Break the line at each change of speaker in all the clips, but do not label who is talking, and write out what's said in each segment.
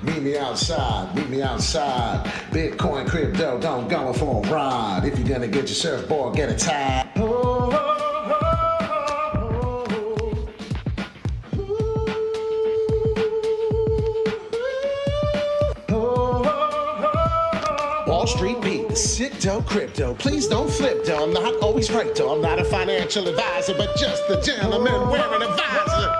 Meet me outside, Bitcoin, crypto, don't go for a ride. If you're gonna get your surfboard, get a tie. Wall Street Pete, sick dough, crypto. Please don't flip dough. I'm not always right though. I'm not a financial advisor, but just a gentleman wearing a visor.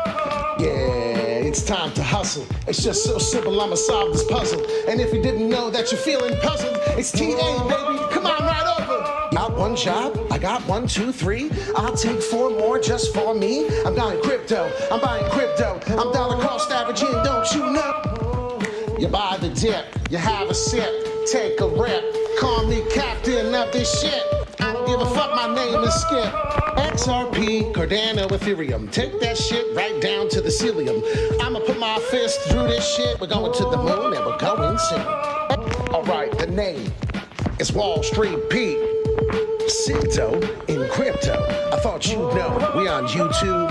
Yeah, it's time to hustle. It's just so simple, I'ma solve this puzzle. And if you didn't know that you're feeling puzzled, it's TA, baby. Come on right over. Got one job, I got 1, 2, 3. I'll take 4 more just for me. I'm buying crypto, I'm dollar cost averaging, don't you know? You buy the dip, you have a sip, take a rip. Call me captain of this shit. I don't give a fuck, my name is Skip. XRP, Cardano, Ethereum. Take that shit right down to the cilium. I'ma put my fist through this shit. We're going to the moon and we're going soon. Alright, the name is Wall Street Pete. Crypto in crypto. I thought you'd know. We on YouTube.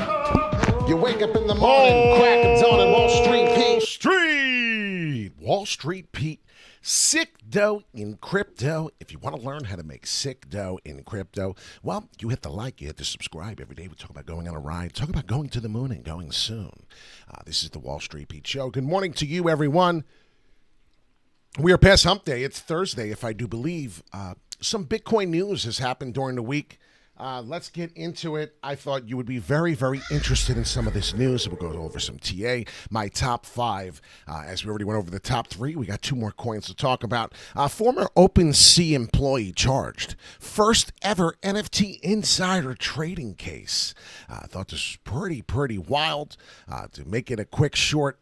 You wake up in the morning, crack a dawn in Wall Street Pete.
Wall Street Pete. Sick dough in crypto. If you want to learn how to make sick dough in crypto, well, you hit the like, you hit the subscribe. Every day we talk about going on a ride, talk about going to the moon and going soon. This is the Wall Street Pete Show. Good morning to you, everyone. We are past hump day. It's Thursday, if I do believe. Some Bitcoin news has happened during the week. Let's get into it. I thought you would be very, very interested in some of this news. We'll go over some TA, my top 5. As we already went over the top 3, we got 2 more coins to talk about. Former OpenSea employee charged. First ever NFT insider trading case. I thought this was pretty wild. To make it a quick, short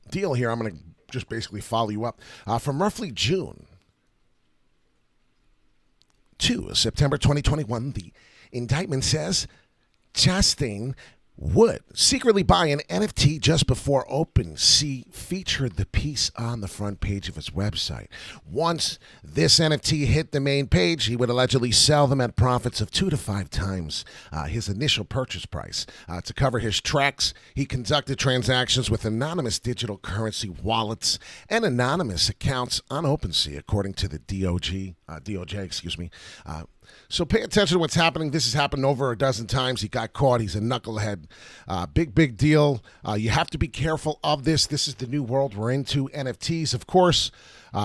deal here, I'm going to just basically follow you up. From roughly June to September 2021, the indictment says Chastain would secretly buy an NFT just before OpenSea featured the piece on the front page of his website. Once this NFT hit the main page, he would allegedly sell them at profits of 2 to 5 times his initial purchase price. To cover his tracks, he conducted transactions with anonymous digital currency wallets and anonymous accounts on OpenSea, according to the DOJ. So pay attention to what's happening. This has happened over a dozen times. He got caught. He's a knucklehead. Big deal. You have to be careful of this. This is the new world we're into. NFTs, of course.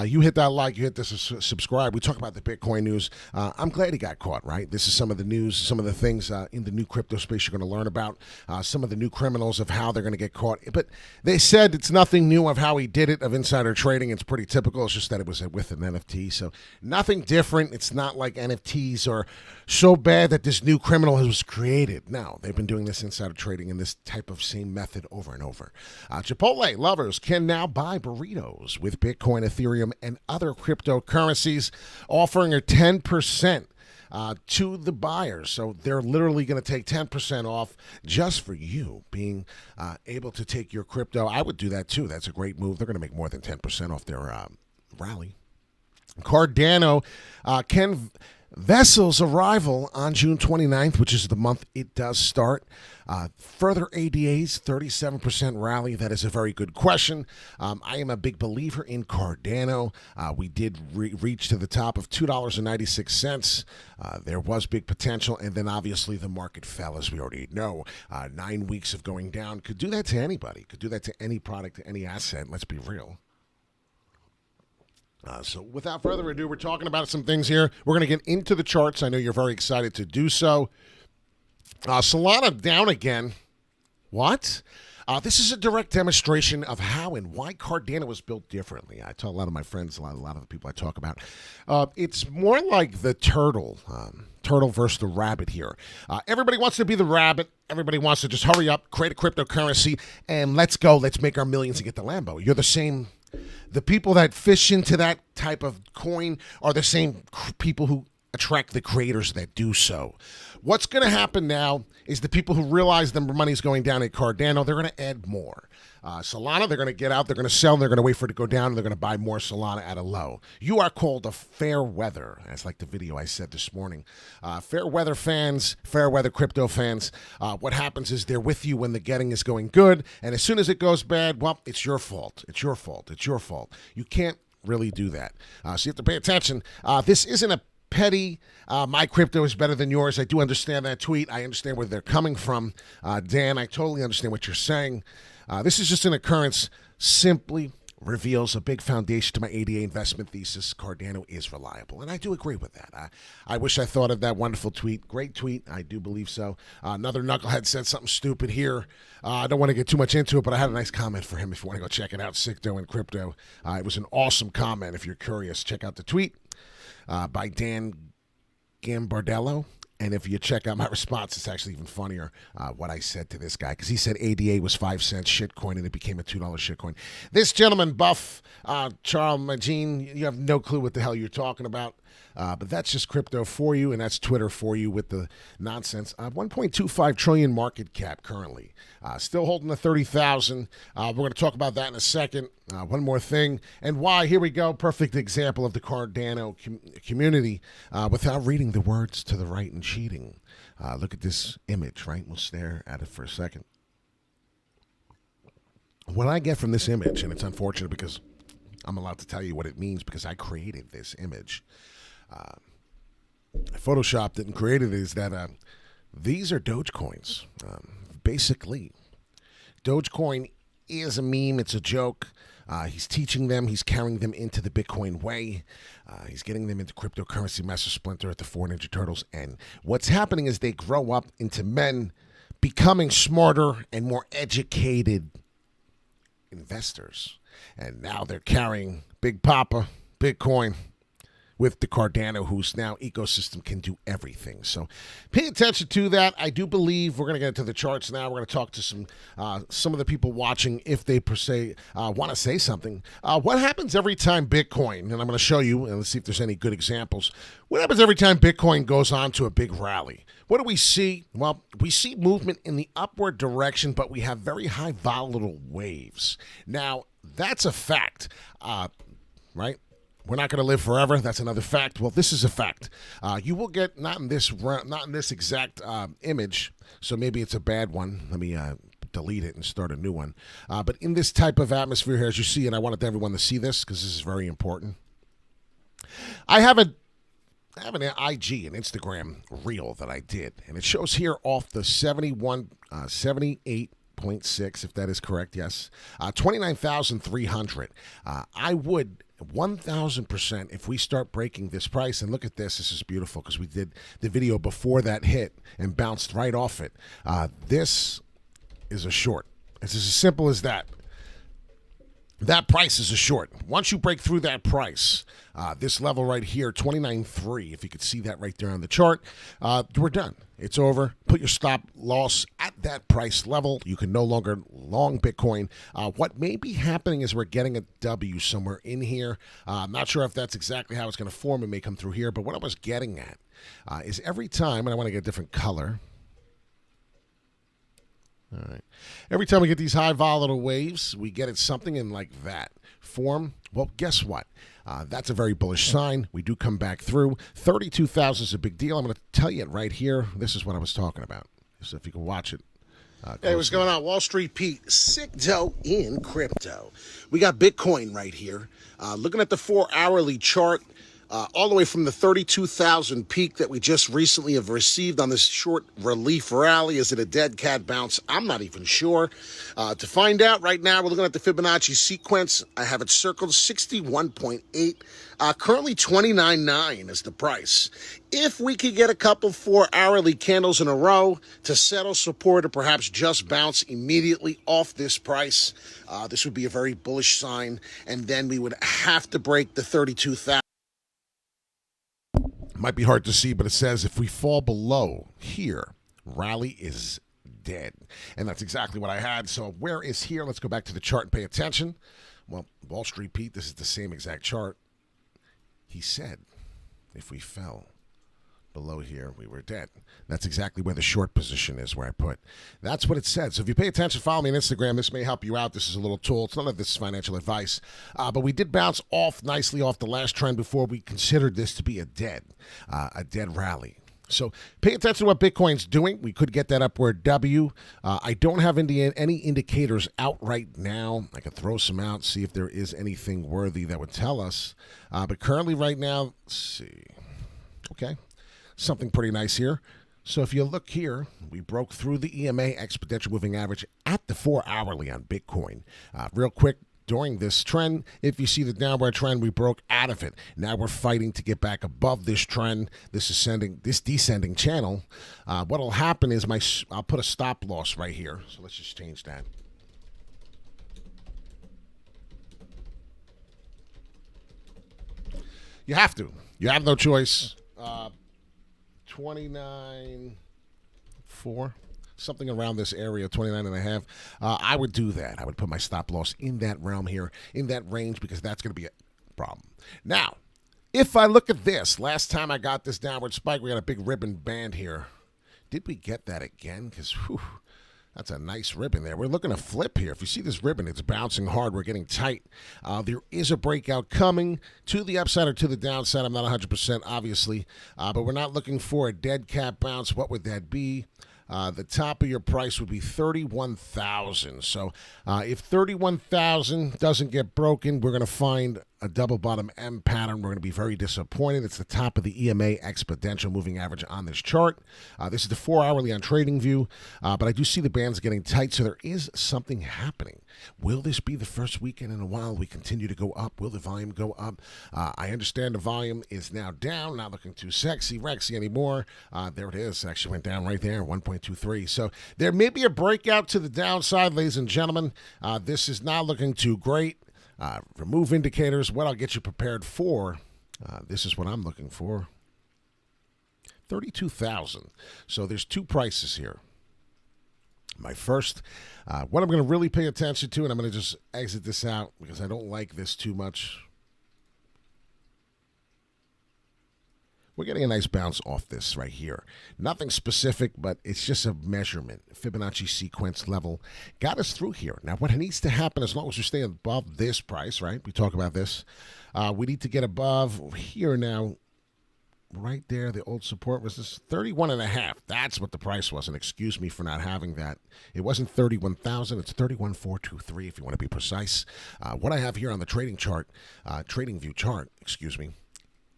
You hit that like, you hit this subscribe. We talk about the Bitcoin news. I'm glad he got caught, right? This is some of the news, some of the things in the new crypto space you're going to learn about, some of the new criminals of how they're going to get caught. But they said it's nothing new of how he did it, of insider trading. It's pretty typical. It's just that it was with an NFT. So nothing different. It's not like NFTs are so bad that this new criminal was created. No, they've been doing this insider trading in this type of same method over and over. Chipotle lovers can now buy burritos with Bitcoin, Ethereum, and other cryptocurrencies, offering a 10% to the buyers. So they're literally going to take 10% off just for you being able to take your crypto. I would do that too. That's a great move. They're going to make more than 10% off their rally. Cardano can Vessel's arrival on June 29th, which is the month it does start. Further ADAs, 37% rally. That is a very good question. I am a big believer in Cardano. We did reach to the top of $2.96. There was big potential, and then obviously the market fell, as we already know. 9 weeks of going down could do that to anybody. Could do that to any product, to any asset. Let's be real. So without further ado, we're talking about some things here. We're going to get into the charts. I know you're very excited to do so. Solana down again. What? This is a direct demonstration of how and why Cardano was built differently. I tell a lot of my friends, a lot of the people I talk about. It's more like the turtle versus the rabbit here. Everybody wants to be the rabbit. Everybody wants to just hurry up, create a cryptocurrency, and let's go. Let's make our millions and get the Lambo. You're the same. The people that fish into that type of coin are the same people who attract the creators that do so. What's going to happen now is the people who realize their money is going down at Cardano, they're going to add more. Solana, they're going to get out, they're going to sell, they're going to wait for it to go down, and they're going to buy more Solana at a low. You are called a fair weather, as like the video I said this morning. Fair weather fans, fair weather crypto fans, what happens is they're with you when the getting is going good, and as soon as it goes bad, well, it's your fault. It's your fault. It's your fault. You can't really do that. So you have to pay attention. This isn't a petty, my crypto is better than yours. I do understand that tweet. I understand where they're coming from. Dan, I totally understand what you're saying. This is just an occurrence, simply reveals a big foundation to my ADA investment thesis. Cardano is reliable, and I do agree with that. I wish I thought of that wonderful tweet. Great tweet. I do believe so. Another knucklehead said something stupid here. I don't want to get too much into it, but I had a nice comment for him if you want to go check it out, Sicto and Crypto. It was an awesome comment. If you're curious, check out the tweet by Dan Gambardello. And if you check out my response, it's actually even funnier what I said to this guy, because he said ADA was 5 cents shitcoin and it became a $2 shitcoin. This gentleman, Buff, Charles Magine, you have no clue what the hell you're talking about. But that's just crypto for you, and that's Twitter for you with the nonsense. 1.25 trillion market cap currently. Still holding the 30,000. We're going to talk about that in a second. One more thing. And why, here we go, perfect example of the Cardano community without reading the words to the right and cheating. Look at this image, right? We'll stare at it for a second. What I get from this image, and it's unfortunate because I'm allowed to tell you what it means because I created this image. I photoshopped it and created it, is that these are Dogecoins. Basically, Dogecoin is a meme. It's a joke. He's teaching them. He's carrying them into the Bitcoin way. He's getting them into cryptocurrency Master Splinter at the 4 Ninja Turtles. And what's happening is they grow up into men becoming smarter and more educated investors. And now they're carrying Big Papa, Bitcoin, with the Cardano, whose now ecosystem can do everything. So pay attention to that. I do believe we're going to get into the charts now. We're going to talk to some of the people watching if they per se want to say something. What happens every time Bitcoin, and I'm going to show you, and let's see if there's any good examples. What happens every time Bitcoin goes on to a big rally? What do we see? Well, we see movement in the upward direction, but we have very high volatile waves. Now, that's a fact, right? We're not going to live forever. That's another fact. Well, this is a fact. You will get not in this exact image, so maybe it's a bad one. Let me delete it and start a new one. But in this type of atmosphere here, as you see, and I wanted everyone to see this because this is very important. I have an IG, an Instagram reel that I did, and it shows here off the 78.6, if that is correct, yes, 29,300. I would 1,000% if we start breaking this price, and look at this. This is beautiful because we did the video before that hit and bounced right off it. This is a short. It's as simple as that. That price is a short. Once you break through that price, this level right here, 29.3, if you could see that right there on the chart, we're done. It's over. Put your stop loss at that price level. You can no longer long Bitcoin. What may be happening is we're getting a W somewhere in here. I'm not sure if that's exactly how it's going to form. It may come through here. But what I was getting at is every time, and I want to get a different color. All right. Every time we get these high volatile waves, we get it something in like that form. Well, guess what? That's a very bullish sign. We do come back through. 32,000 is a big deal. I'm going to tell you it right here. This is what I was talking about. So if you can watch it.
Hey, what's going on? Wall Street Pete, Sicto in crypto. We got Bitcoin right here. Looking at the 4-hourly chart, all the way from the 32,000 peak that we just recently have received on this short relief rally. Is it a dead cat bounce? I'm not even sure. To find out right now, we're looking at the Fibonacci sequence. I have it circled 61.8. Currently 29.9 is the price. If we could get a couple 4-hourly candles in a row to settle support or perhaps just bounce immediately off this price, this would be a very bullish sign. And then we would have to break the 32,000.
Might be hard to see, but it says if we fall below here, rally is dead. And that's exactly what I had. So where is here? Let's go back to the chart and pay attention. Well, Wall Street Pete, this is the same exact chart. He said if we fell below here, we were dead. That's exactly where the short position is, where I put. That's what it said. So if you pay attention, follow me on Instagram. This may help you out. This is a little tool. It's none of this is financial advice. But we did bounce off nicely off the last trend before we considered this to be a dead rally. So pay attention to what Bitcoin's doing. We could get that upward W. I don't have any indicators out right now. I could throw some out, see if there is anything worthy that would tell us. But currently right now, let's see. Okay, something pretty nice here. So if you look here, we broke through the EMA exponential moving average at the 4-hourly on Bitcoin. Real quick, during this trend, if you see the downward trend, we broke out of it. Now we're fighting to get back above this trend, this descending channel. What will happen is I'll put a stop loss right here. So let's just change that. You have to. You have no choice. 29.4, something around this area, 29.5. I would do that. I would put my stop loss in that realm here, in that range, because that's going to be a problem. Now, if I look at this, last time I got this downward spike, we got a big ribbon band here. Did we get that again? Because, that's a nice ribbon there. We're looking to flip here. If you see this ribbon, it's bouncing hard. We're getting tight. There is a breakout coming to the upside or to the downside. I'm not 100%, obviously, but we're not looking for a dead cat bounce. What would that be? The top of your price would be 31,000. So if 31,000 doesn't get broken, we're going to find a double bottom M pattern. We're going to be very disappointed. It's the top of the EMA exponential moving average on this chart. This is the 4-hourly on TradingView, but I do see the bands getting tight, so there is something happening. Will this be the first weekend in a while we continue to go up? Will the volume go up? I understand the volume is now down, not looking too rexy anymore. There it is. Actually went down right there, 1.23. So there may be a breakout to the downside, ladies and gentlemen. This is not looking too great. Remove indicators. What I'll get you prepared for, this is what I'm looking for, 32,000. So there's two prices here. My first, what I'm going to really pay attention to, and I'm going to just exit this out because I don't like this too much. We're getting a nice bounce off this right here. Nothing specific, but it's just a measurement. Fibonacci sequence level got us through here. Now, what needs to happen, as long as we stay above this price, right? We talk about this. We need to get above here now. Right there, the old support was this 31.5. That's what the price was, and excuse me for not having that. It wasn't 31,000. It's 31,423 if you want to be precise. What I have here on the trading chart, TradingView chart, excuse me,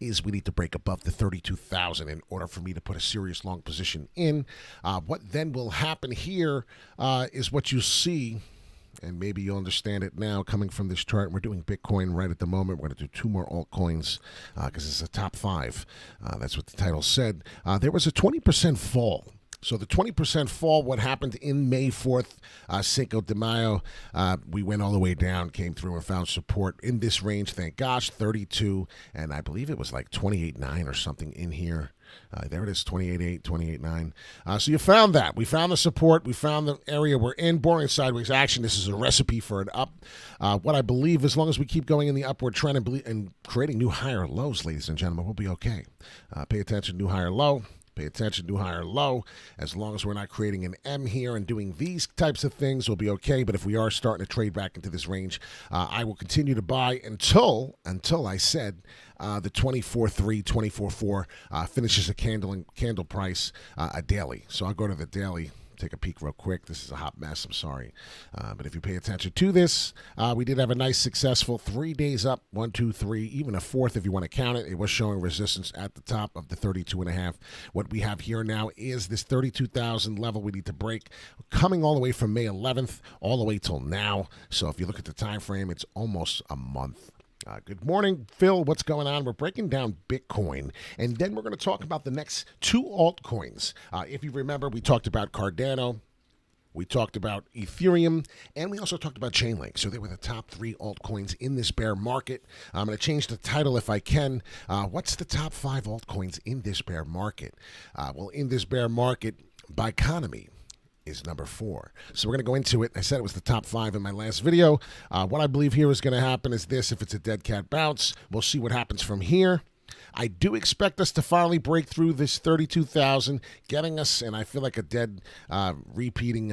is we need to break above the 32,000 in order for me to put a serious long position in. What then will happen here is what you see, and maybe you'll understand it now coming from this chart. We're doing Bitcoin right at the moment. We're going to do two more altcoins because it's a top 5. That's what the title said. There was a 20% fall. So the 20% fall, what happened in May 4th, Cinco de Mayo, we went all the way down, came through and found support in this range, thank gosh, 32, and I believe it was like 28.9 or something in here. There it is, 28.8, 28.9. So you found that. We found the support. We found the area we're in. Boring sideways action. This is a recipe for an up. What I believe, as long as we keep going in the upward trend and creating new higher lows, ladies and gentlemen, we'll be okay. Pay attention, new higher low. Pay attention, new higher low. As long as we're not creating an M here and doing these types of things, we'll be okay. But if we are starting to trade back into this range, I will continue to buy until I said the 24.3, 24.4 finishes a candle price a daily. So I'll go to the daily. Take a peek real quick. This is a hot mess. I'm sorry. But if you pay attention to this, we did have a nice successful 3 days up, 1, 2, 3, even a fourth if you want to count it. It was showing resistance at the top of the 32.5. What we have here now is this 32,000 level we need to break, coming all the way from May 11th all the way till now. So if you look at the time frame, it's almost a month. Good morning, Phil. What's going on? We're breaking down Bitcoin, and then we're going to talk about the next two altcoins. If you remember, we talked about Cardano, we talked about Ethereum, and we also talked about Chainlink. So they were the top 3 altcoins in this bear market. I'm going to change the title if I can. What's the top 5 altcoins in this bear market? Well, in this bear market, Biconomy is number 4. So we're going to go into it. I said it was the top 5 in my last video. What I believe here is going to happen is this. If it's a dead cat bounce, we'll see what happens from here. I do expect us to finally break through this 32,000, getting us, and I feel like a dead repeating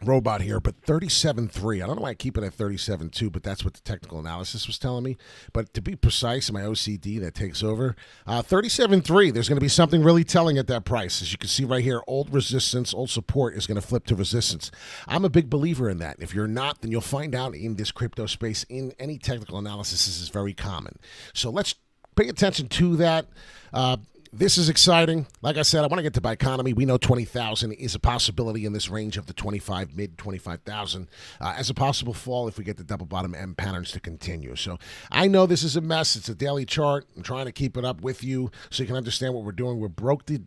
robot here, but 37.3. I don't know why I keep it at 37.2, but that's what the technical analysis was telling me. But to be precise, my OCD that takes over, 37.3, there's going to be something really telling at that price. As you can see right here, old resistance, old support is going to flip to resistance. I'm a big believer in that. If you're not, then you'll find out in this crypto space, in any technical analysis, this is very common. So let's pay attention to that. This is exciting. Like I said, I want to get to Biconomy. We know 20,000 is a possibility in this range of the 25, mid 25,000 as a possible fall if we get the double bottom M patterns to continue. So I know this is a mess. It's a daily chart. I'm trying to keep it up with you so you can understand what we're doing. We broke the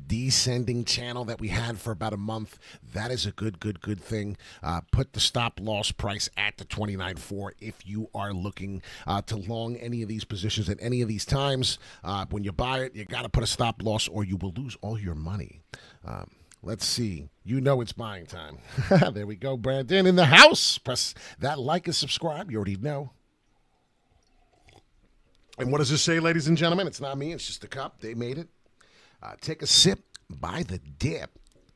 descending channel that we had for about a month. That is a good thing. Put the stop loss price at the 29.4 if you are looking to long any of these positions at any of these times. When you buy it, you got to put a stop loss or you will lose all your money. Let's see. You know it's buying time. There we go, Brandon in the house. Press that like and subscribe. You already know. And what does this say, ladies and gentlemen? It's not me. It's just the cup. They made it. Take a sip, buy the dip.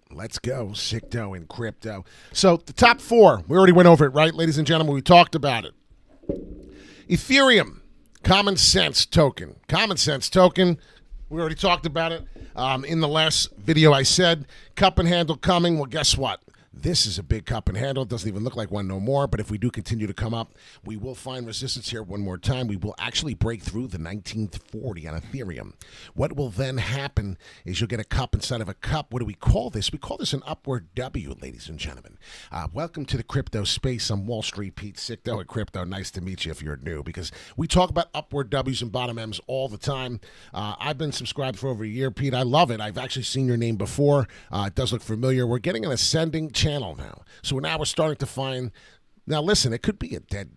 Let's go, Sicto and crypto. So the top four, we already went over it, right, ladies and gentlemen? We talked about it. Ethereum, common sense token. Common sense token, we already talked about it. In the last video I said, cup and handle coming. Well, guess what? This is a big cup and handle. It doesn't even look like one no more, but if we do continue to come up, we will find resistance here one more time. We will actually break through the 1940 on Ethereum. What will then happen is you'll get a cup inside of a cup. What do we call this? We call this an upward W, ladies and gentlemen. Welcome to the crypto space. I'm Wall Street Pete, Sicto at Crypto. Nice to meet you if you're new, because we talk about upward W's and bottom M's all the time. I've been subscribed for over a year, Pete. I love it. I've actually seen your name before. It does look familiar. We're getting an ascending channel now. So now we're starting to find, now listen, it could be a dead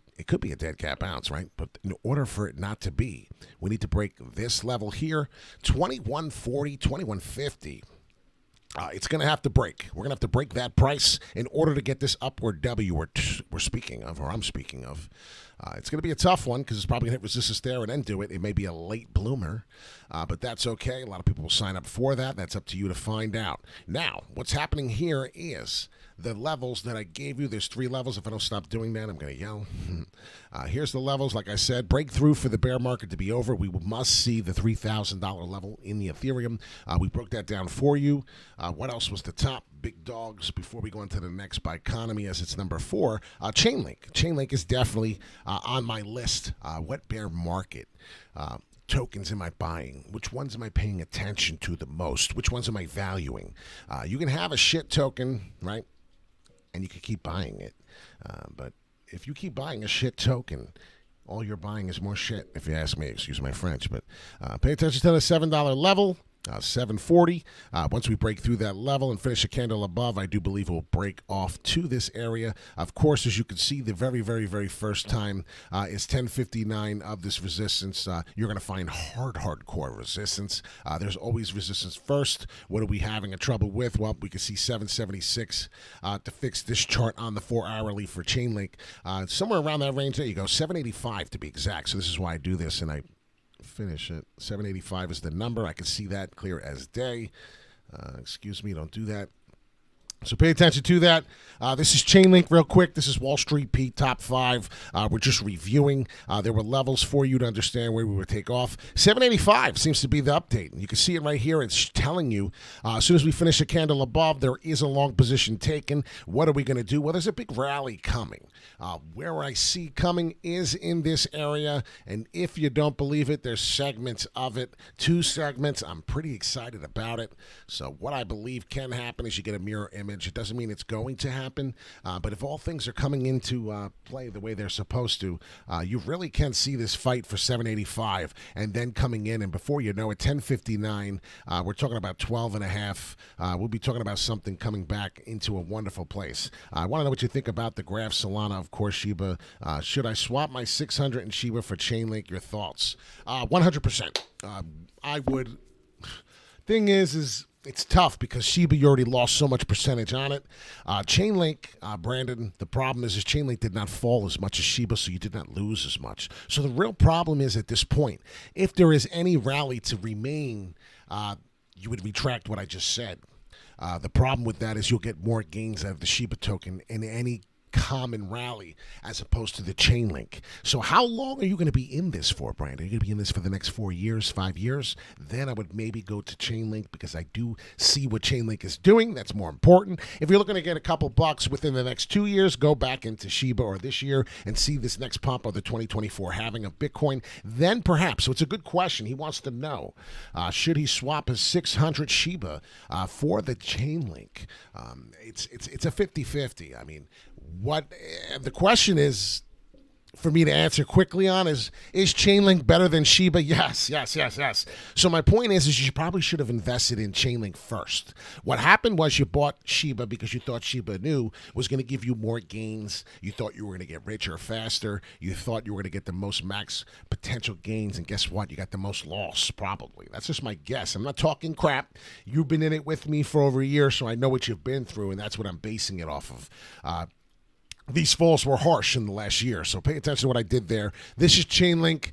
cat bounce, right? But in order for it not to be, we need to break this level here, 2140, 2150. It's going to have to break. We're going to have to break that price in order to get this upward W we're speaking of, or I'm speaking of. It's going to be a tough one because it's probably going to hit resistance there and then do it. It may be a late bloomer, but that's okay. A lot of people will sign up for that. That's up to you to find out. Now, what's happening here is the levels that I gave you. There's 3 levels. If I don't stop doing that, I'm going to yell. Here's the levels. Like I said, breakthrough for the bear market to be over. We must see the $3,000 level in the Ethereum. We broke that down for you. What else was the top big dogs before we go into the next Biconomy as it's number 4? Chainlink. Chainlink is definitely on my list. What bear market tokens am I buying? Which ones am I paying attention to the most? Which ones am I valuing? You can have a shit token, right? And you can keep buying it. But if you keep buying a shit token, all you're buying is more shit, if you ask me. Excuse my French. But pay attention to the $7 level. 740. Once we break through that level and finish a candle above, I do believe we'll break off to this area. Of course, as you can see, the very first time is 1059 of this resistance. You're going to find hardcore resistance. There's always resistance first. What are we having a trouble with? Well, we can see 776 to fix this chart on the 4-hourly for Chainlink. Somewhere around that range, there you go, 785 to be exact. So this is why I do this, and I finish it. 785 is the number. I can see that clear as day. Excuse me, don't do that. So pay attention to that. This is Chainlink real quick. This is Wall Street Pete, top 5. We're just reviewing. There were levels for you to understand where we would take off. 785 seems to be the update. You can see it right here. It's telling you as soon as we finish a candle above, there is a long position taken. What are we going to do? Well, there's a big rally coming. Where I see coming is in this area. And if you don't believe it, there's segments of it. 2 segments. I'm pretty excited about it. So what I believe can happen is you get a mirror image. It doesn't mean it's going to happen, but if all things are coming into play the way they're supposed to, you really can see this fight for 785 and then coming in, and before you know it, 1059, we're talking about 12 and a half. We'll be talking about something coming back into a wonderful place. I want to know what you think about the graph. Solana, of course, Shiba. Should I swap my 600 in Shiba for Chainlink? Your thoughts? 100%. I would. Thing is it's tough because Shiba, you already lost so much percentage on it. Chainlink, Brandon, the problem is Chainlink did not fall as much as Shiba, so you did not lose as much. So the real problem is at this point, if there is any rally to remain, you would retract what I just said. The problem with that is you'll get more gains out of the Shiba token in any common rally as opposed to the Chainlink. So how long are you going to be in this for, Brian? Are you going to be in this for the next 4 years, 5 years? Then I would maybe go to Chainlink because I do see what Chainlink is doing. That's more important. If you're looking to get a couple bucks within the next 2 years, go back into Shiba or this year and see this next pump of the 2024 halving of Bitcoin. Then perhaps, so it's a good question. He wants to know, should he swap his 600 Shiba for the Chainlink? It's a 50-50. I mean, what the question is for me to answer quickly on is Chainlink better than Shiba? Yes. So my point is you probably should have invested in Chainlink first. What happened was you bought Shiba because you thought Shiba Inu was going to give you more gains. You thought you were going to get richer faster. You thought you were going to get the most max potential gains. And guess what? You got the most loss, probably. That's just my guess. I'm not talking crap. You've been in it with me for over a year, so I know what you've been through, and that's what I'm basing it off of. These falls were harsh in the last year, so pay attention to what I did there. This is Chainlink.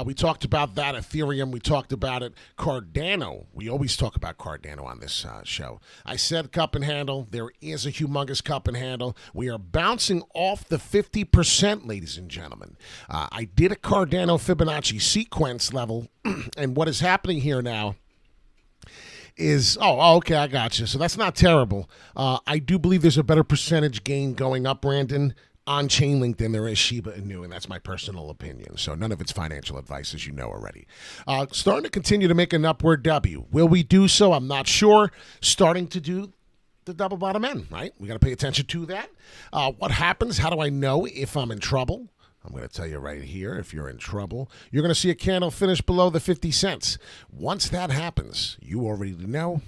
We talked about that. Ethereum, we talked about it. Cardano, we always talk about Cardano on this show. I said cup and handle. There is a humongous cup and handle. We are bouncing off the 50%, ladies and gentlemen. I did a Cardano Fibonacci sequence level, and what is happening here now is, okay, I got you. So that's not terrible. I do believe there's a better percentage gain going up, Brandon, on Chainlink than there is Shiba Inu, and that's my personal opinion. So none of it's financial advice, as you know already. Starting to continue to make an upward W. Will we do so? I'm not sure. Starting to do the double bottom end, right? We got to pay attention to that. What happens? How do I know if I'm in trouble? I'm going to tell you right here, if you're in trouble, you're going to see a candle finish below the 50 cents. Once that happens, you already know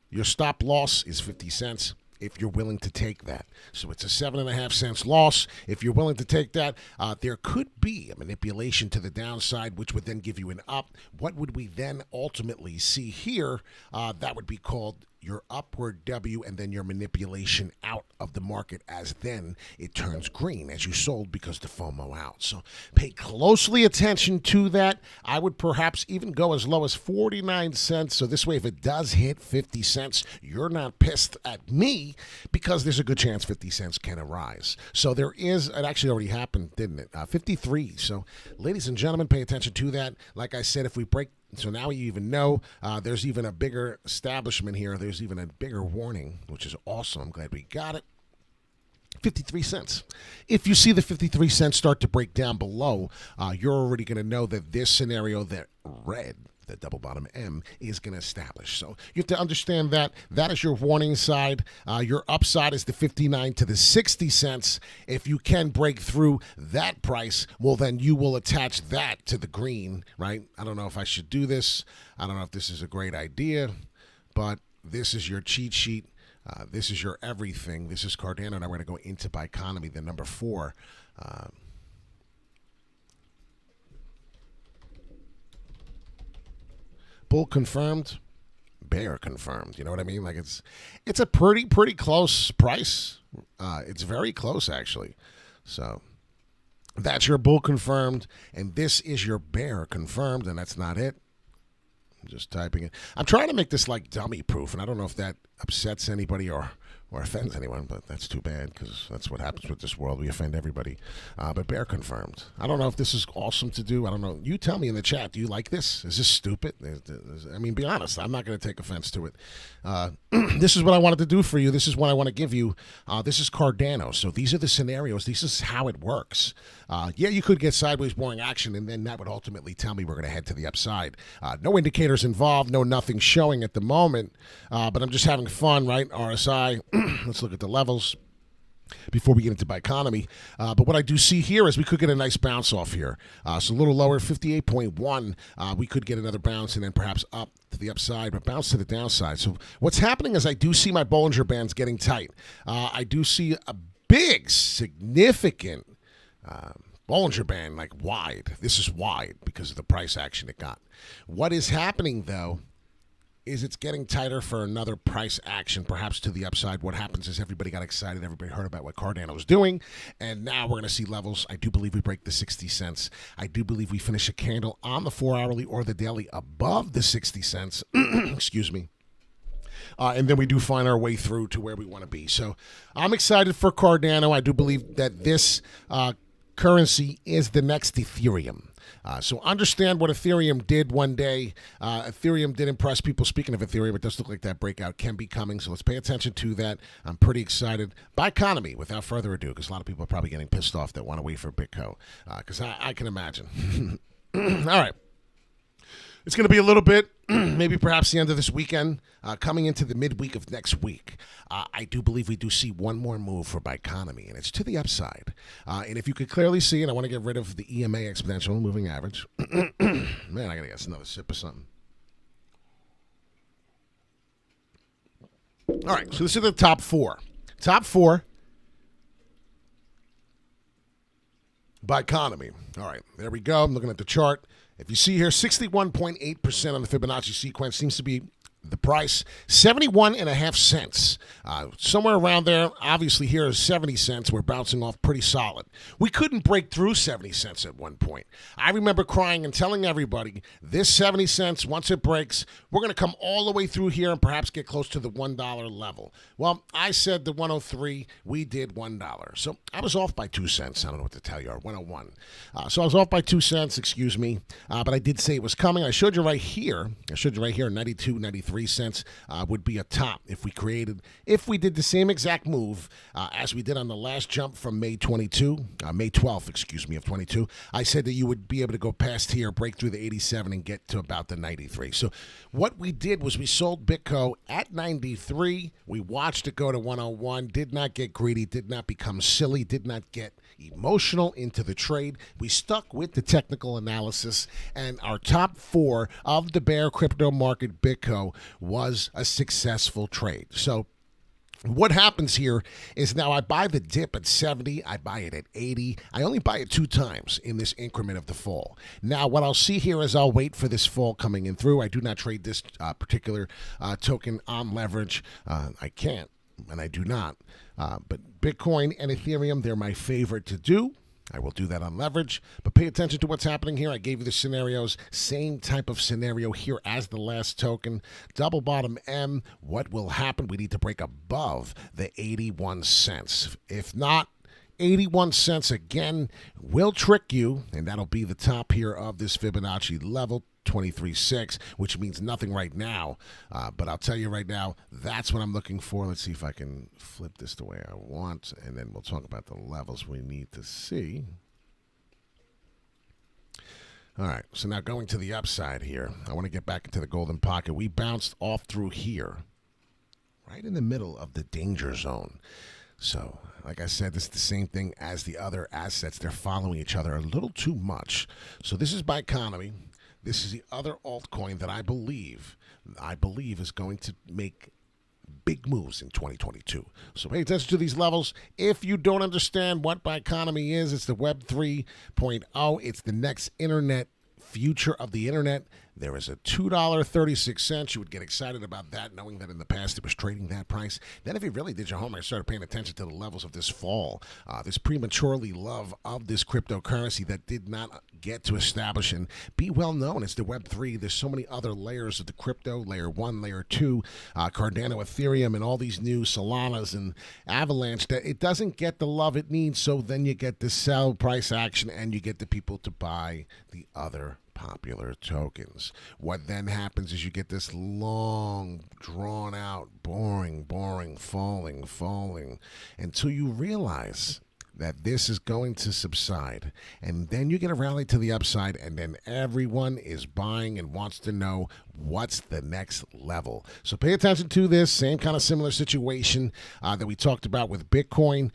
your stop loss is 50 cents if you're willing to take that. So it's a 7.5 cents loss. If you're willing to take that, there could be a manipulation to the downside, which would then give you an up. What would we then ultimately see here? That would be called your upward W, and then your manipulation out of the market as then it turns green as you sold because the FOMO out. So pay closely attention to that. I would perhaps even go as low as 49 cents. So this way, if it does hit 50 cents, you're not pissed at me because there's a good chance 50 cents can arise. So there is, it actually already happened, didn't it? 53. So ladies and gentlemen, pay attention to that. Like I said, if we break, so now you even know there's even a bigger establishment here. There's even a bigger warning, which is awesome. I'm glad we got it. 53 cents. If you see the 53 cents start to break down below, you're already going to know that this scenario, that red, the double bottom M, is going to establish. So you have to understand that. That is your warning side. Your upside is the 59 to the 60 cents. If you can break through that price, well, then you will attach that to the green, right? I don't know if I should do this. I don't know if this is a great idea, but this is your cheat sheet. This is your everything. This is Cardano, and I'm going to go into Biconomy, the number 4. Bull confirmed, bear confirmed. You know what I mean? Like it's a pretty close price. It's very close, actually. So that's your bull confirmed, and this is your bear confirmed, and that's not it. I'm just typing it. I'm trying to make this like dummy proof, and I don't know if that upsets anybody or offends anyone, but that's too bad because that's what happens with this world. We offend everybody. But bear confirmed. I don't know if this is awesome to do. I don't know. You tell me in the chat. Do you like this? Is this stupid? I mean, be honest. I'm not going to take offense to it. This is what I wanted to do for you. This is what I want to give you. This is Cardano. So these are the scenarios. This is how it works. Yeah, you could get sideways boring action, and then that would ultimately tell me we're going to head to the upside. No indicators involved. No nothing showing at the moment. But I'm just having fun, right? RSI. Let's look at the levels before we get into Biconomy. But what I do see here is we could get a nice bounce off here. So a little lower, 58.1. We could get another bounce and then perhaps up to the upside, but bounce to the downside. So what's happening is I do see my Bollinger Bands getting tight. I do see a big, significant Bollinger Band, like wide. This is wide because of the price action it got. What is happening, though, is it's getting tighter for another price action, perhaps to the upside. What happens is everybody got excited. Everybody heard about what Cardano was doing, and now we're going to see levels. I do believe we break the 60 cents. I do believe we finish a candle on the 4-hourly or the daily above the 60 cents. Excuse me. And then we do find our way through to where we want to be. So I'm excited for Cardano. I do believe that this currency is the next Ethereum. So understand what Ethereum did one day. Ethereum did impress people. Speaking of Ethereum, it does look like that breakout can be coming. So let's pay attention to that. I'm pretty excited. By economy, without further ado, because a lot of people are probably getting pissed off that want to wait for Bitco. Because I can imagine. All right. It's going to be a little bit, maybe perhaps the end of this weekend, coming into the midweek of next week. I do believe we do see one more move for Biconomy, and it's to the upside. And if you could clearly see it, I want to get rid of the EMA exponential moving average. Man, I got to get another sip of something. All right, so this is the top four. Top four. Biconomy. All right, there we go. I'm looking at the chart. If you see here, 61.8% on the Fibonacci sequence seems to be the price. 71.5 cents. Somewhere around there. Obviously, here is 70 cents. We're bouncing off pretty solid. We couldn't break through 70 cents at one point. I remember crying and telling everybody, this 70 cents, once it breaks, we're going to come all the way through here and perhaps get close to the $1 level. Well, I said the 103. We did $1. So I was off by 2 cents. I don't know what to tell you. Or 101. So I was off by 2 cents, excuse me. But I did say it was coming. I showed you right here. 92, 93 cents would be a top if we did the same exact move as we did on the last jump from May 12th, excuse me, of 22. I said that you would be able to go past here, break through the 87 and get to about the 93. So what we did was we sold Bitco at 93. We watched it go to 101, did not get greedy, did not become silly, did not get emotional into the trade. We stuck with the technical analysis, and our top four of the bear crypto market, Bitco, was a successful trade. So what happens here is now I buy the dip at 70, I buy it at 80. I only buy it 2 times in this increment of the fall. Now, what I'll see here is I'll wait for this fall coming in through. I do not trade this particular token on leverage. I can't, and I do not. But Bitcoin and Ethereum, they're my favorite to do. I will do that on leverage, but pay attention to what's happening here. I gave you the scenarios, same type of scenario here as the last token. Double bottom M, what will happen? We need to break above the 81 cents. If not, 81 cents again will trick you, and that'll be the top here of this Fibonacci level. 23.6, which means nothing right now. But I'll tell you right now, that's what I'm looking for. Let's see if I can flip this the way I want, and then we'll talk about the levels we need to see. All right, so now going to the upside here, I want to get back into the golden pocket. We bounced off through here, right in the middle of the danger zone. So, like I said, this is the same thing as the other assets. They're following each other a little too much. So this is Biconomy. This is the other altcoin that I believe is going to make big moves in 2022. So pay attention to these levels. If you don't understand what Biconomy is, it's the Web 3.0. It's the next internet future of the internet. There is a $2.36. You would get excited about that, knowing that in the past it was trading that price. Then if you really did your homework, I started paying attention to the levels of this fall, this prematurely love of this cryptocurrency that did not get to establish and be well known. It's the Web3. There's so many other layers of the crypto, layer 1, layer 2, Cardano, Ethereum, and all these new Solanas and Avalanche, that it doesn't get the love it needs. So then you get the sell price action and you get the people to buy the other popular tokens. What then happens is you get this long, drawn out, boring, falling until you realize that this is going to subside. And then you get a rally to the upside, and then everyone is buying and wants to know what's the next level. So pay attention to this. Same kind of similar situation that we talked about with Bitcoin.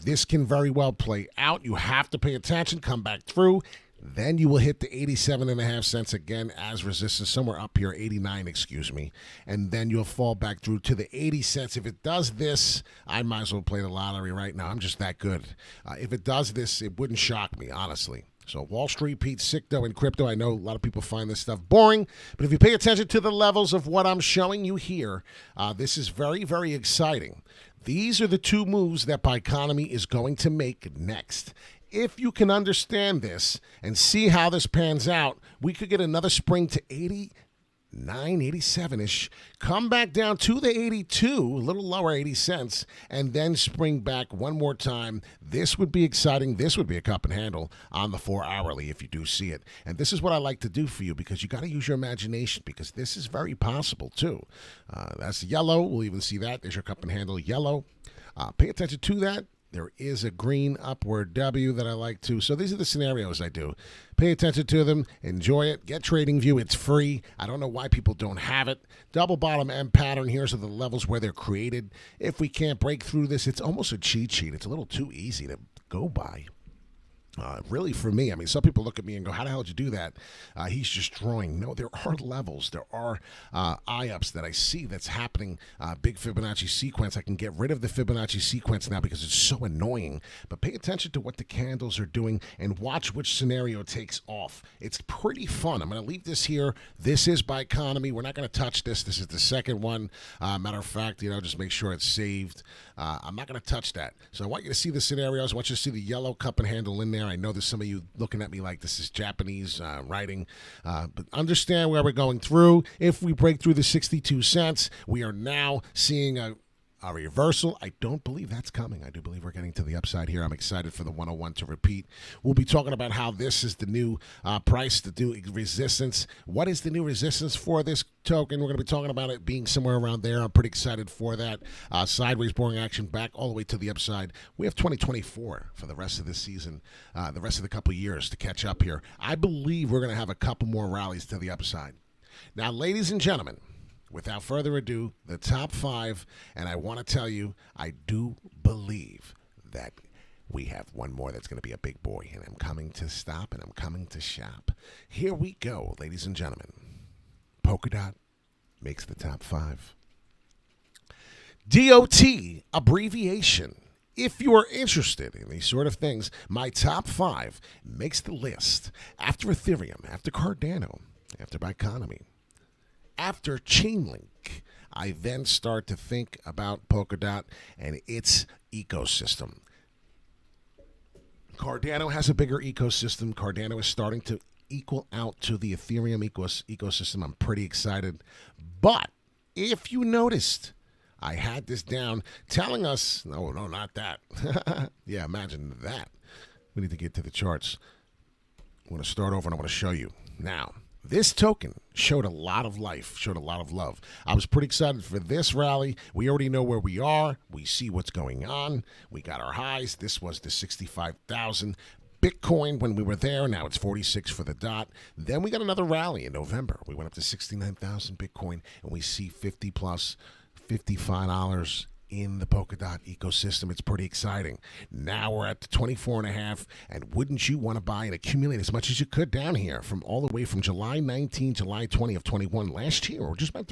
This can very well play out. You have to pay attention, come back through. Then you will hit the 87.5 cents again as resistance, somewhere up here, 89, excuse me. And then you'll fall back through to the 80 cents. If it does this, I might as well play the lottery right now. I'm just that good. If it does this, it wouldn't shock me, honestly. So Wall Street, Pete, Sicto, and crypto. I know a lot of people find this stuff boring, but if you pay attention to the levels of what I'm showing you here, this is very, very exciting. These are the two moves that Biconomy is going to make next. If you can understand this and see how this pans out, we could get another spring to 89, 87-ish, come back down to the 82, a little lower, 80 cents, and then spring back one more time. This would be exciting. This would be a cup and handle on the 4-hourly if you do see it. And this is what I like to do for you, because you got to use your imagination, because this is very possible too. That's yellow. We'll even see that. There's your cup and handle, yellow. Pay attention to that. There is a green upward W that I like to. So these are the scenarios I do. Pay attention to them. Enjoy it. Get TradingView. It's free. I don't know why people don't have it. Double bottom M pattern. Here's the levels where they're created. If we can't break through this, it's almost a cheat sheet. It's a little too easy to go by. Really, for me, I mean, some people look at me and go, how the hell did you do that? He's just drawing. No, there are levels. There are eye-ups that I see that's happening. Big Fibonacci sequence. I can get rid of the Fibonacci sequence now because it's so annoying. But pay attention to what the candles are doing and watch which scenario takes off. It's pretty fun. I'm going to leave this here. This is Biconomy. We're not going to touch this. This is the second one. Matter of fact, just make sure it's saved. I'm not going to touch that. So I want you to see the scenarios. I want you to see the yellow cup and handle in there. I know there's some of you looking at me like this is Japanese writing, but understand where we're going through. If we break through the 62 cents, we are now seeing a reversal. I don't believe that's coming. I do believe we're getting to the upside here. I'm excited for the 101 to repeat. We'll be talking about how this is the new price, the new resistance. What is the new resistance for this token? We're going to be talking about it being somewhere around there. I'm pretty excited for that. Sideways boring action back all the way to the upside. We have 2024 for the rest of this season, the rest of the couple years to catch up here. I believe we're going to have a couple more rallies to the upside. Now, ladies and gentlemen, without further ado, the top 5, and I want to tell you, I do believe that we have one more that's going to be a big boy, and I'm coming to stop, and I'm coming to shop. Here we go, ladies and gentlemen. Polkadot makes the top 5. DOT, abbreviation. If you are interested in these sort of things, my top 5 makes the list. After Ethereum, after Cardano, after Biconomy, after Chainlink, I then start to think about Polkadot and its ecosystem. Cardano has a bigger ecosystem. Cardano is starting to equal out to the Ethereum ecosystem. I'm pretty excited. But if you noticed, I had this down telling us, no, not that. Yeah, imagine that. We need to get to the charts. I'm going to start over and I want to show you. Now, this token showed a lot of life, showed a lot of love. I was pretty excited for this rally. We already know where we are. We see what's going on. We got our highs. This was the 65,000 Bitcoin when we were there. Now it's 46 for the dot. Then we got another rally in November. We went up to 69,000 Bitcoin, and we see 50 plus $55 in the Polkadot ecosystem. It's pretty exciting. Now we're at the 24.5, and wouldn't you want to buy and accumulate as much as you could down here from all the way from July 19, July 20 of 21 last year? We're just about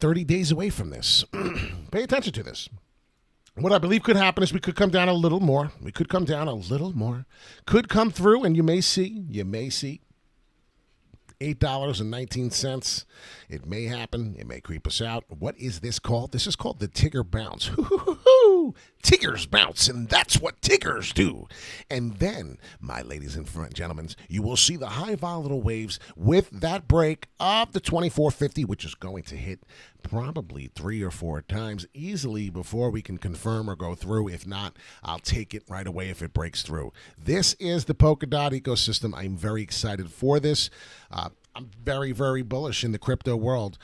30 days away from this. Pay attention to this. What I believe could happen is we could come down a little more. We could come down a little more. Could come through, and you may see $8.19. It may happen. It may creep us out. What is this called? This is called the Tigger Bounce. Tiggers bounce, and that's what Tiggers do. And then, my ladies and gentlemen, you will see the high volatile waves with that break of the 2450, which is going to hit probably 3 or 4 times easily before we can confirm or go through. If not, I'll take it right away if it breaks through. This is the Polkadot ecosystem. I'm very excited for this. I'm very, very bullish in the crypto world.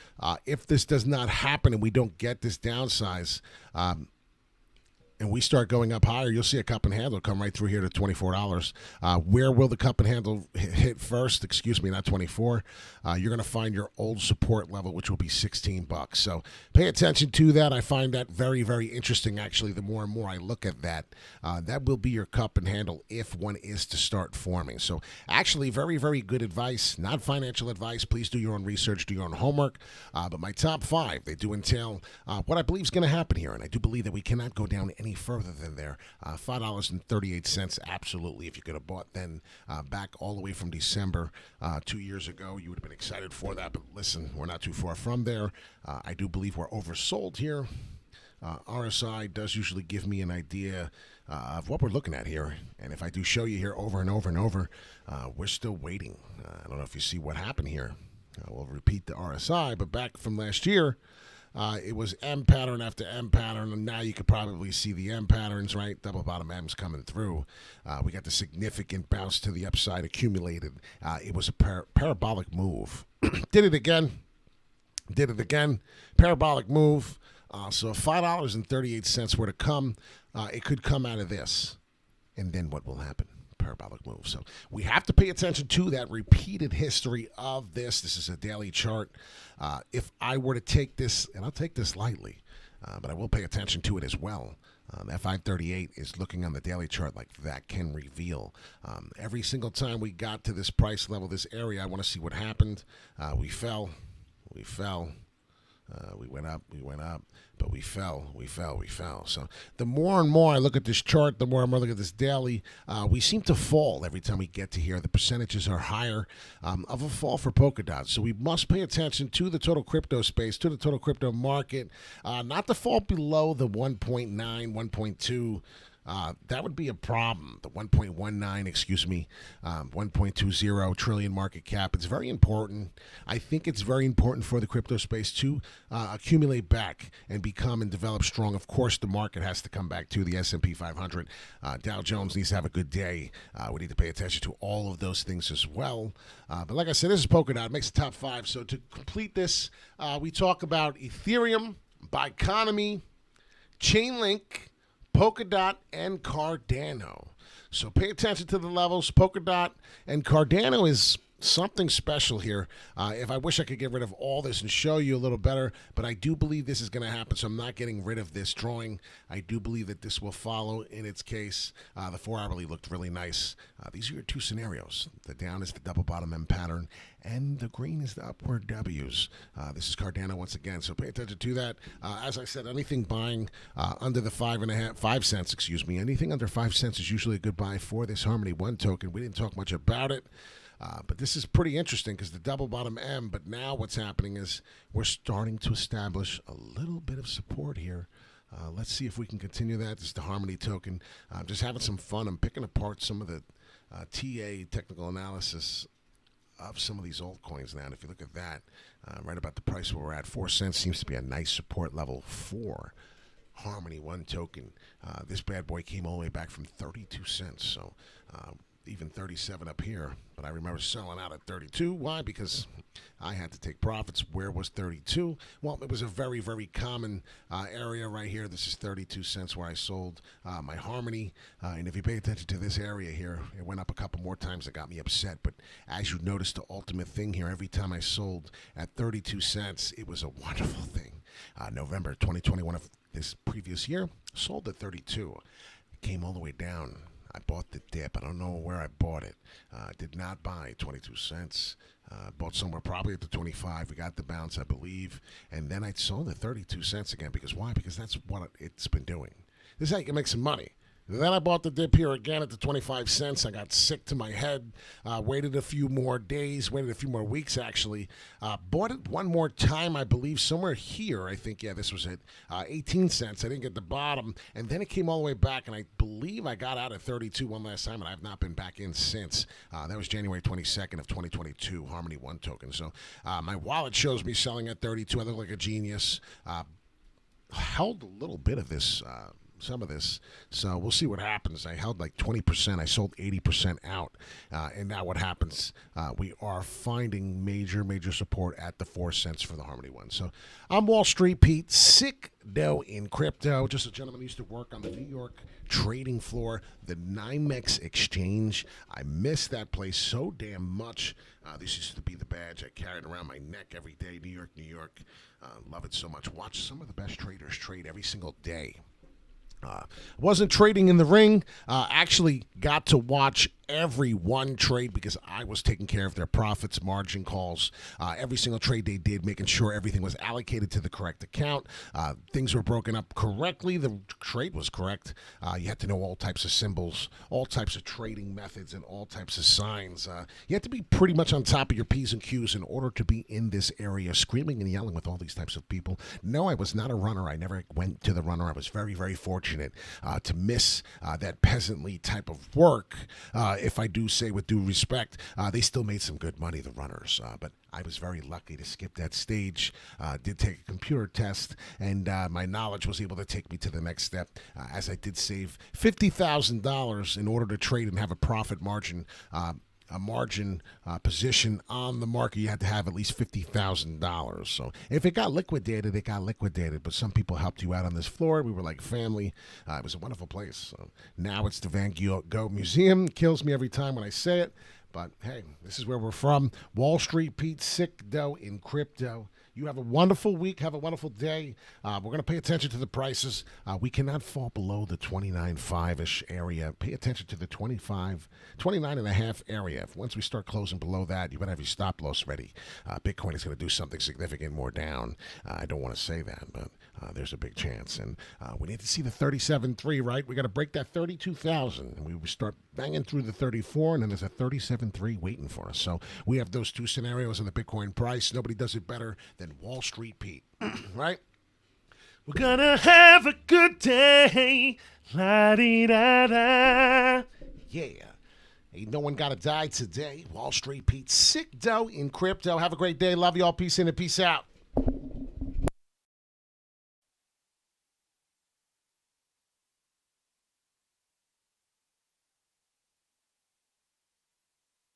If this does not happen and we don't get this downsize, and we start going up higher, you'll see a cup and handle come right through here to $24. Where will the cup and handle hit first? Excuse me, not 24. You're going to find your old support level, which will be $16. So pay attention to that. I find that very, very interesting, actually, the more and more I look at that. That will be your cup and handle if one is to start forming. So actually, very, very good advice, not financial advice. Please do your own research, do your own homework. But my top 5, they do entail what I believe is going to happen here. And I do believe that we cannot go down any any further than there. $5.38, absolutely. If you could have bought then back all the way from December 2 years ago, you would have been excited for that. But listen, we're not too far from there. I do believe we're oversold here. RSI does usually give me an idea of what we're looking at here. And if I do show you here over and over and over, we're still waiting. I don't know if you see what happened here. We'll repeat the RSI, but back from last year, it was M pattern after M pattern, and now you could probably see the M patterns, right? Double bottom M's coming through. We got the significant bounce to the upside accumulated. It was a parabolic move. Did it again. Parabolic move. So $5.38 were to come. It could come out of this. And then what will happen? Parabolic move. So we have to pay attention to that repeated history of this. This is a daily chart. If I were to take this, and I'll take this lightly, but I will pay attention to it as well. That 538 is looking on the daily chart like that can reveal. Every single time we got to this price level, this area, I want to see what happened. We fell. We went up, but we fell. So the more and more I look at this chart, the more and more I look at this daily, we seem to fall every time we get to here. The percentages are higher of a fall for Polkadot. So we must pay attention to the total crypto space, to the total crypto market, not to fall below the 1.9, 1.2. That would be a problem. The 1.20 trillion market cap. It's very important. I think it's very important for the crypto space to accumulate back and become and develop strong. Of course, the market has to come back to the S&P 500. Dow Jones needs to have a good day. We need to pay attention to all of those things as well. But like I said, this is Polkadot. It makes the top 5. So to complete this, we talk about Ethereum, Biconomy, Chainlink, Polkadot, and Cardano. So pay attention to the levels. Polkadot and Cardano is something special here. If I wish I could get rid of all this and show you a little better, but I do believe this is going to happen, so I'm not getting rid of this drawing. I do believe that this will follow in its case. The 4-hourly looked really nice. These are your two scenarios. The down is the double bottom M pattern, and the green is the upward W's. This is Cardano once again, so pay attention to that. As I said, anything buying under the 5 cents, anything under 5 cents is usually a good buy for this Harmony 1 token. We didn't talk much about it. But this is pretty interesting because the double bottom M, but now what's happening is we're starting to establish a little bit of support here. Let's see if we can continue that. This is the Harmony token. I'm just having some fun. I'm picking apart some of the TA technical analysis of some of these altcoins now. And if you look at that, right about the price where we're at, 4 cents seems to be a nice support level for Harmony 1 token. This bad boy came all the way back from 32 cents. So even 37 up here, but I remember selling out at 32. Why? Because I had to take profits. Where was 32? Well, it was a very, very common area right here. This is 32 cents where I sold my Harmony, and if you pay attention to this area here, it went up a couple more times. That got me upset, but as you notice, the ultimate thing here, every time I sold at 32 cents, it was a wonderful thing. November 2021 of this previous year, sold at 32. It came all the way down. I bought the dip. I don't know where I bought it. Did not buy 22 cents. Bought somewhere probably at the 25. We got the bounce, I believe. And then I sold at 32 cents again. Because why? Because that's what it's been doing. This is how you can make some money. Then I bought the dip here again at the 25 cents. I got sick to my head. Waited a few more days. Waited a few more weeks, actually. Bought it one more time, I believe, somewhere here. I think, yeah, this was it. 18 cents. I didn't get the bottom. And then it came all the way back, and I believe I got out at 32 one last time, and I've not been back in since. That was January 22nd of 2022, Harmony 1 token. So my wallet shows me selling at 32. I look like a genius. Held a little bit of this some of this. So we'll see what happens. I held like 20%. I sold 80% out. And now what happens? We are finding major support at the 4 cents for the Harmony 1. So I'm Wall Street Pete, sick dough in crypto. Just a gentleman who used to work on the New York trading floor, the NYMEX exchange. I miss that place so damn much. This used to be the badge I carried around my neck every day. New York, New York. Love it so much. Watch some of the best traders trade every single day. Wasn't trading in the ring. Actually got to watch every one trade because I was taking care of their profits, margin calls, every single trade they did, making sure everything was allocated to the correct account. Things were broken up correctly. The trade was correct. You had to know all types of symbols, all types of trading methods, and all types of signs. You had to be pretty much on top of your P's and Q's in order to be in this area, screaming and yelling with all these types of people. No, I was not a runner. I never went to the runner. I was very, very fortunate to miss that peasantly type of work. If I do say with due respect, they still made some good money, the runners. But I was very lucky to skip that stage. Did take a computer test, and my knowledge was able to take me to the next step. As I did save $50,000 in order to trade and have a profit margin. A margin position on the market, you had to have at least $50,000. So if it got liquidated, it got liquidated. But some people helped you out on this floor. We were like family. It was a wonderful place. So now it's the Van Gogh Museum. Kills me every time when I say it. But hey, this is where we're from. Wall Street Pete, sick dough in crypto. You have a wonderful week. Have a wonderful day. We're going to pay attention to the prices. We cannot fall below the 29.5-ish area. Pay attention to the 29.5 area. Once we start closing below that, you better have your stop loss ready. Bitcoin is going to do something significant more down. I don't want to say that, but there's a big chance. And we need to see the 37.3, right? We got to break that 32,000. And we start banging through the 34, and then there's a 37.3 waiting for us. So we have those two scenarios in the Bitcoin price. Nobody does it better than Wall Street Pete, right? We're gonna have a good day. La-dee-da-da. Yeah. Ain't no one gotta die today. Wall Street Pete, sick dough in crypto. Have a great day. Love y'all. Peace in and peace out.